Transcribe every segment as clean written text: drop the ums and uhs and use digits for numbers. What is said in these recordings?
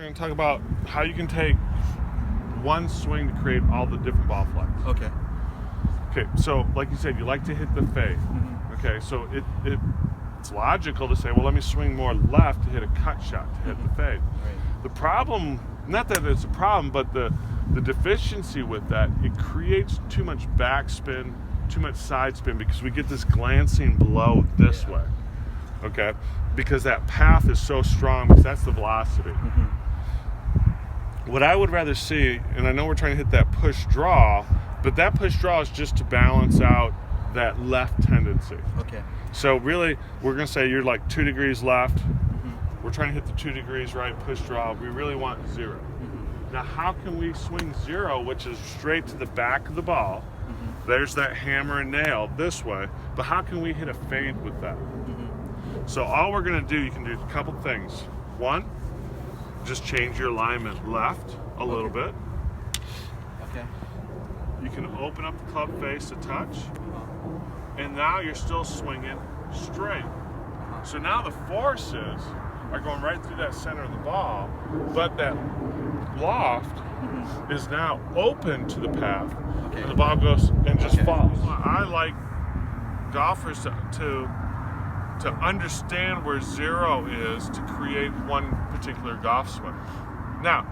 going to talk about how you can take one swing to create all the different ball flights. Okay. Okay, so like you said, you like to hit the fade. Mm-hmm. Okay, so it's logical to say, well, let me swing more left to hit a cut shot to hit the fade. Right. The problem, not that it's a problem, but the deficiency with that, it creates too much backspin, too much side spin, because we get this glancing blow this way. Okay, because that path is so strong, because that's the velocity. Mm-hmm. What I would rather see, and I know we're trying to hit that push draw, but that push draw is just to balance out that left tendency. Okay. So really, we're going to say you're like 2 degrees left. Mm-hmm. We're trying to hit the 2 degrees right push draw. We really want 0. Mm-hmm. Now, how can we swing 0, which is straight to the back of the ball? Mm-hmm. There's that hammer and nail this way. But how can we hit a fade with that? Mm-hmm. So all we're going to do, you can do a couple things. One, just change your alignment left a little bit. Okay. You can open up the club face a touch. Uh-huh. And now you're still swinging straight. So now the forces are going right through that center of the ball, but that loft is now open to the path, Okay. and the ball goes and just Okay. falls. I like golfers to understand where 0 is to create one particular golf swing. Now,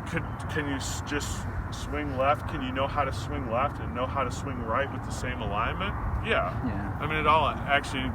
can you just swing left? Can you know how to swing left and know how to swing right with the same alignment? Yeah. I mean, it all actually,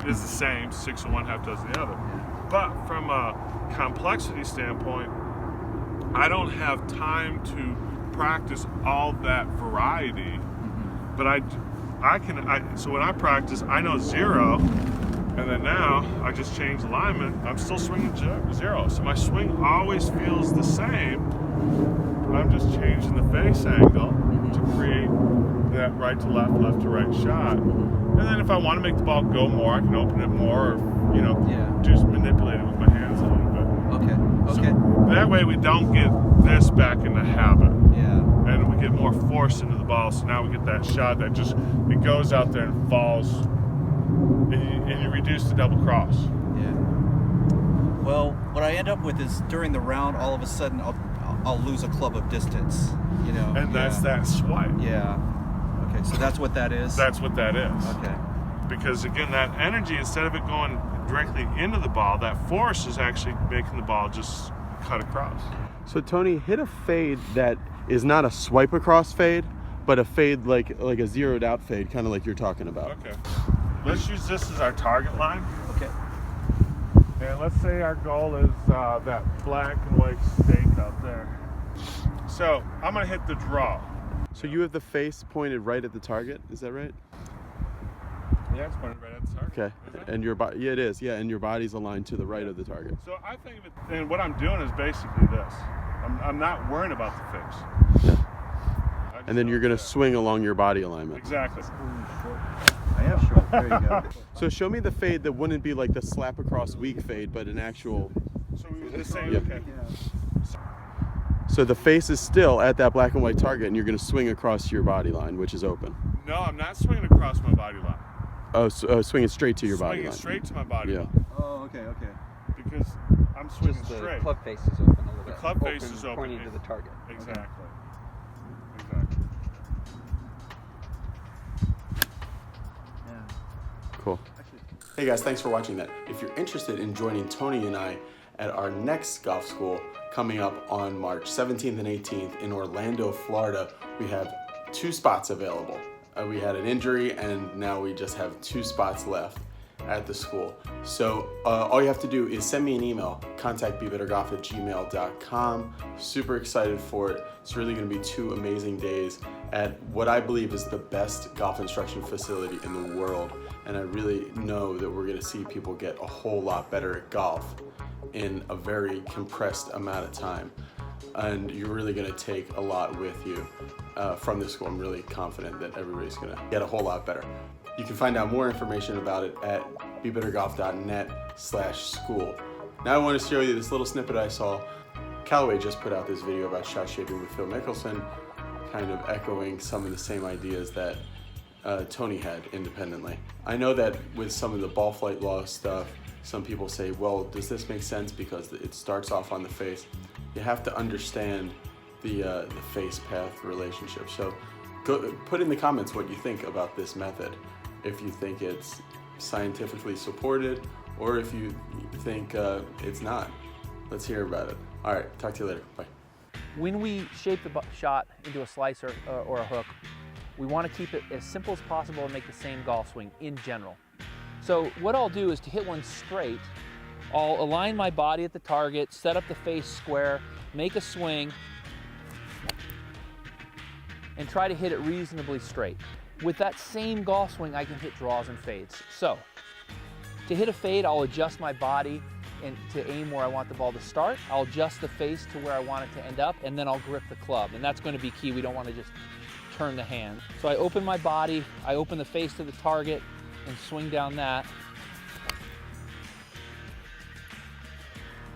is the same. 6 of one, half dozen the other. Yeah. But from a complexity standpoint, I don't have time to practice all that variety. Mm-hmm. But so when I practice, I know 0, and then now I just change alignment. I'm still swinging 0. So my swing always feels the same. I'm just changing the face angle to create that right to left, left to right shot. And then if I want to make the ball go more, I can open it more, or just manipulate it with my hands a little bit. Okay. So that way we don't get this back in the habit. Yeah. And we get more force into the ball. So now we get that shot that it goes out there and falls, and you reduce the double cross. Yeah. Well, what I end up with is during the round, all of a sudden I'll lose a club of distance, And that's that swipe. Yeah. Okay, so that's what that is? That's what that is. Okay. Because again, that energy, instead of it going directly into the ball, that force is actually making the ball just cut across. So Tony, hit a fade that is not a swipe across fade, but a fade like a zeroed out fade, kind of like you're talking about. Okay. Let's use this as our target line. Okay. And let's say our goal is that black and white stake out there. So I'm going to hit the draw. So you have the face pointed right at the target, is that right? Yeah, it's pointed right at the target. Okay. Is it? And your body, yeah, it is. Yeah, and your body's aligned to the right of the target. So I think of it, and what I'm doing is basically this. I'm not worrying about the face. Yeah. And then you're going to swing along your body alignment. Exactly. I am short. There you go. So show me the fade that wouldn't be like the slap across weak fade, but an actual. So we were the same. Yeah. Okay. So the face is still at that black and white target, and you're going to swing across your body line, which is open. No, I'm not swinging across my body line. Oh, swinging straight to your body Swinging line. straight to my body Yeah. line. Oh, okay. Because I'm swinging Just the straight. club face is open a little bit. The club face is open. Pointing to the target. Exactly. Yeah. Cool. Hey guys, thanks for watching that. If you're interested in joining Tony and I at our next golf school coming up on March 17th and 18th in Orlando, Florida, we have 2 spots available. We had an injury and now we just have 2 spots left at the school. So all you have to do is send me an email, contactbebettergolf@gmail.com. Super excited for it. It's really gonna be 2 amazing days at what I believe is the best golf instruction facility in the world. And I really know that we're gonna see people get a whole lot better at golf in a very compressed amount of time. And you're really gonna take a lot with you from this school. I'm really confident that everybody's gonna get a whole lot better. You can find out more information about it at bebettergolf.net/school. Now I want to show you this little snippet I saw. Callaway just put out this video about shot shaping with Phil Mickelson, kind of echoing some of the same ideas that Tony had independently. I know that with some of the ball flight law stuff, some people say, well, does this make sense because it starts off on the face? You have to understand the face path relationship. So put in the comments what you think about this method. If you think it's scientifically supported, or if you think it's not. Let's hear about it. All right, talk to you later. Bye. When we shape the shot into a slicer or a hook, we want to keep it as simple as possible and make the same golf swing in general. So what I'll do is to hit one straight, I'll align my body at the target, set up the face square, make a swing, and try to hit it reasonably straight. With that same golf swing, I can hit draws and fades. So to hit a fade, I'll adjust my body and to aim where I want the ball to start. I'll adjust the face to where I want it to end up, and then I'll grip the club. And that's going to be key. We don't want to just turn the hand. So I open my body, I open the face to the target and swing down that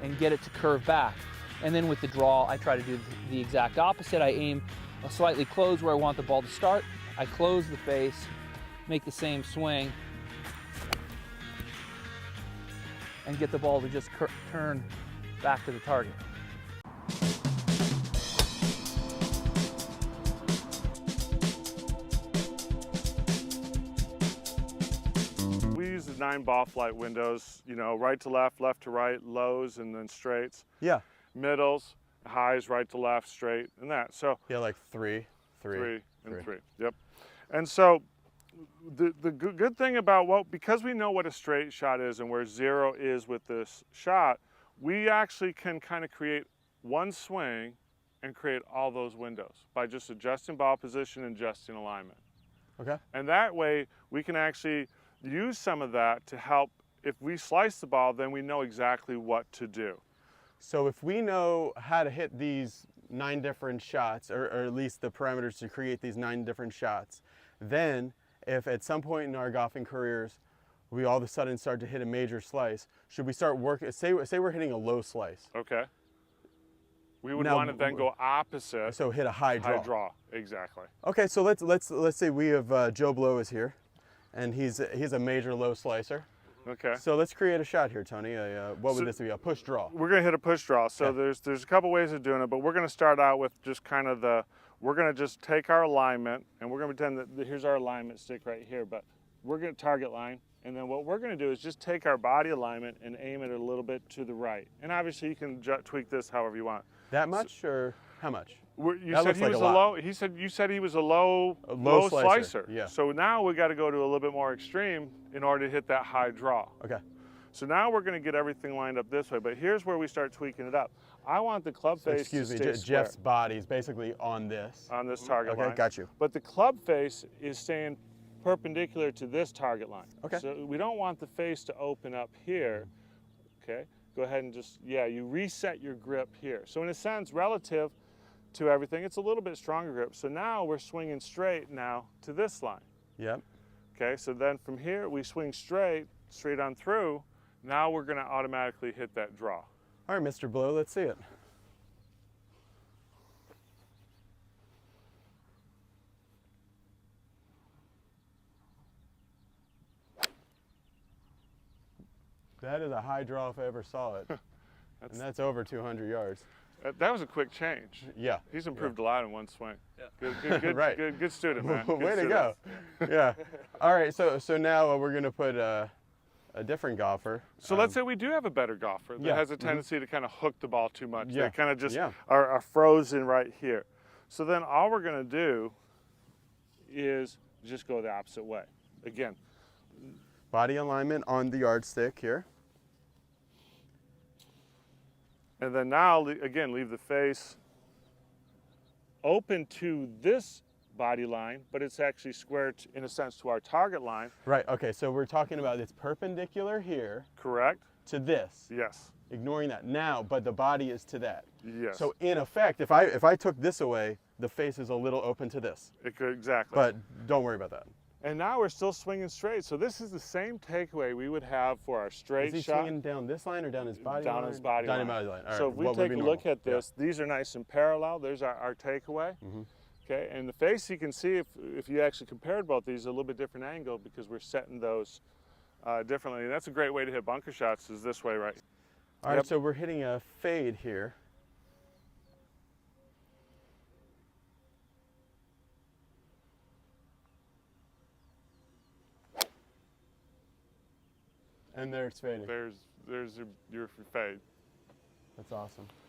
and get it to curve back. And then with the draw, I try to do the exact opposite. I aim slightly close where I want the ball to start. I close the face, make the same swing, and get the ball to just turn back to the target. We use the 9 ball flight windows, you know, right to left to right, lows and then straights. Yeah. Middles, highs, right to left, straight, and that. So Yeah, like three. Yep. And so the good thing about because we know what a straight shot is and where 0 is with this shot, we actually can kind of create one swing and create all those windows by just adjusting ball position and adjusting alignment. Okay. And that way we can actually use some of that to help. If we slice the ball, then we know exactly what to do. So if we know how to hit these 9 different shots, or at least the parameters to create these 9 different shots, then if at some point in our golfing careers we all of a sudden start to hit a major slice, should we start working, say we're hitting a low slice. Okay. We would Now, want to then go opposite. So hit a high draw. High draw, exactly. Okay, so let's say we have Joe Blow is here, and he's a major low slicer. Okay. So let's create a shot here, Tony. What would this be? A push draw. We're going to hit a push draw. So Okay. there's a couple ways of doing it, but we're going to start out with just kind of we're going to just take our alignment, and we're going to pretend that here's our alignment stick right here, but we're going to target line, and then what we're going to do is just take our body alignment and aim it a little bit to the right. And obviously you can tweak this however you want. That much or how much? You That said looks he like was a lot. low. You said he was a low slicer. Yeah. So now we got to go to a little bit more extreme in order to hit that high draw. Okay. So now we're going to get everything lined up this way, but here's where we start tweaking it up. I want the club So face excuse to me, stay square Jeff's body is basically on this. on this target line. Okay, got you. But the club face is staying perpendicular to this target line. Okay. So we don't want the face to open up here. Okay. Go ahead and just, you reset your grip here. So in a sense, relative to everything, it's a little bit stronger grip. So now we're swinging straight now to this line. Yep. Okay, so then from here we swing straight on through. Now we're going to automatically hit that draw. All right, Mr. Blow, let's see it. That is a high draw if I ever saw it. And that's over 200 yards. That was a quick change. Yeah. He's improved a lot in one swing. Yeah. Good, Right. good student, man. Good Way to student. go. Yeah. All right, so now we're going to put a different golfer. So let's say we do have a better golfer that Yeah. has a tendency to kind of hook the ball too much. Yeah. They kind of just Yeah. are frozen right here. So then all we're going to do is just go the opposite way. Again, Body alignment on the yardstick here. and then now, again, leave the face open to this body line, but it's actually square, in a sense, to our target line. Right, okay, so we're talking about it's perpendicular here Correct? to this. Yes. Ignoring that now, but the body is to that. Yes. So in effect, if I took this away, the face is a little open to this. It could, exactly. But don't worry about that. And now we're still swinging straight. So this is the same takeaway we would have for our straight Is he shot. swinging down this line or down his body line? Down his body down line. his body line. All So right, if we what would take be a normal? look at this, these are nice and parallel. There's our takeaway. Mm-hmm. Okay, and the face you can see if you actually compared both these, a little bit different angle because we're setting those differently. And that's a great way to hit bunker shots, is this way, right? All right, Yep. so we're hitting a fade here. And there it's fading. There's your fade. That's awesome.